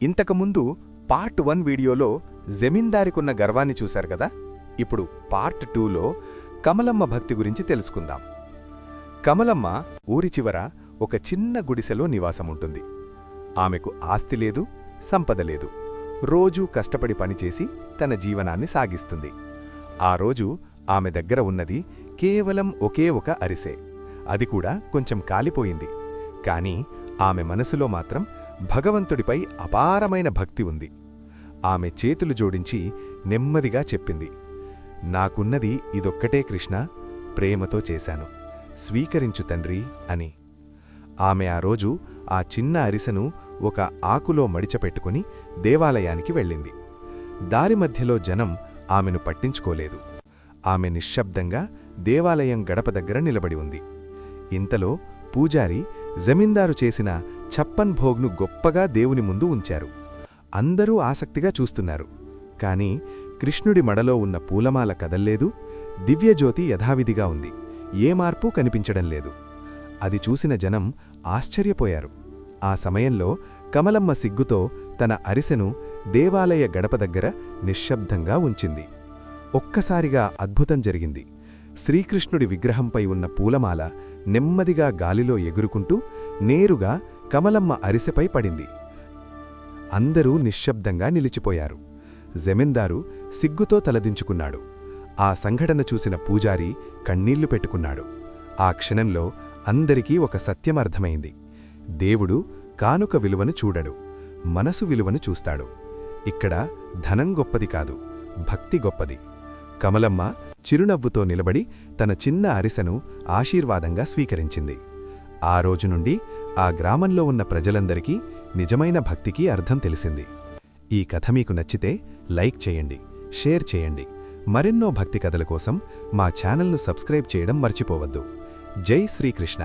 ఇంతకుముందు పార్ట్ 1 వీడియోలో జమీందారికున్న గర్వాన్ని చూశారు కదా. ఇప్పుడు పార్ట్ 2లో కమలమ్మ భక్తి గురించి తెలుసుకుందాం. కమలమ్మ ఊరి చివర ఒక చిన్న గుడిసెలో నివాసముంటుంది. ఆమెకు ఆస్తి లేదు, సంపద లేదు. రోజూ కష్టపడి పనిచేసి తన జీవనాన్ని సాగిస్తుంది. ఆ రోజు ఆమె దగ్గర ఉన్నది కేవలం ఒకే ఒక అరిసె. అది కూడా కొంచెం కాలిపోయింది. కాని ఆమె మనసులో మాత్రం భగవంతుడిపై అపారమైన భక్తి ఉంది. ఆమె చేతులు జోడించి నెమ్మదిగా చెప్పింది, నాకున్నది ఇదొక్కటే కృష్ణ, ప్రేమతో చేశాను, స్వీకరించు తండ్రి అని. ఆమె ఆ రోజు ఆ చిన్న అరిసెను ఒక ఆకులో మడిచపెట్టుకుని దేవాలయానికి వెళ్ళింది. దారి మధ్యలో జనం ఆమెను పట్టించుకోలేదు. ఆమె నిశ్శబ్దంగా దేవాలయం గడప దగ్గర నిలబడి ఉంది. ఇంతలో పూజారి జమీందారు చేసిన ఛప్పన్ భోగ్ను గొప్పగా దేవుని ముందు ఉంచారు. అందరూ ఆసక్తిగా చూస్తున్నారు. కాని కృష్ణుడి మడలో ఉన్న పూలమాల కదల్లేదు. దివ్యజ్యోతి యథావిధిగా ఉంది. ఏ మార్పు కనిపించడం లేదు. అది చూసిన జనం ఆశ్చర్యపోయారు. ఆ సమయంలో కమలమ్మ సిగ్గుతో తన అరిసెను దేవాలయ గడప దగ్గర నిశ్శబ్దంగా ఉంచింది. ఒక్కసారిగా అద్భుతం జరిగింది. శ్రీకృష్ణుడి విగ్రహంపై ఉన్న పూలమాల నెమ్మదిగా గాలిలో ఎగురుకుంటూ నేరుగా కమలమ్మ అరిసెపై పడింది. అందరూ నిశ్శబ్దంగా నిలిచిపోయారు. జమీందారు సిగ్గుతో తలదించుకున్నాడు. ఆ సంఘటన చూసిన పూజారి కన్నీళ్లు పెట్టుకున్నాడు. ఆ క్షణంలో అందరికీ ఒక సత్యమర్థమైంది. దేవుడు కానుక విలువను చూడడు, మనసు విలువను చూస్తాడు. ఇక్కడ ధనం గొప్పది కాదు, భక్తి గొప్పది. కమలమ్మ చిరునవ్వుతో నిలబడి తన చిన్న అరిసెను ఆశీర్వాదంగా స్వీకరించింది. ఆ రోజు నుండి ఆ గ్రామంలో ఉన్న ప్రజలందరికీ నిజమైన భక్తికి అర్థం తెలిసింది. ఈ కథ మీకు నచ్చితే లైక్ చేయండి, షేర్ చేయండి. మరెన్నో భక్తి కథల కోసం మా ఛానల్ను సబ్స్క్రైబ్ చేయడం మర్చిపోవద్దు. జై శ్రీకృష్ణ.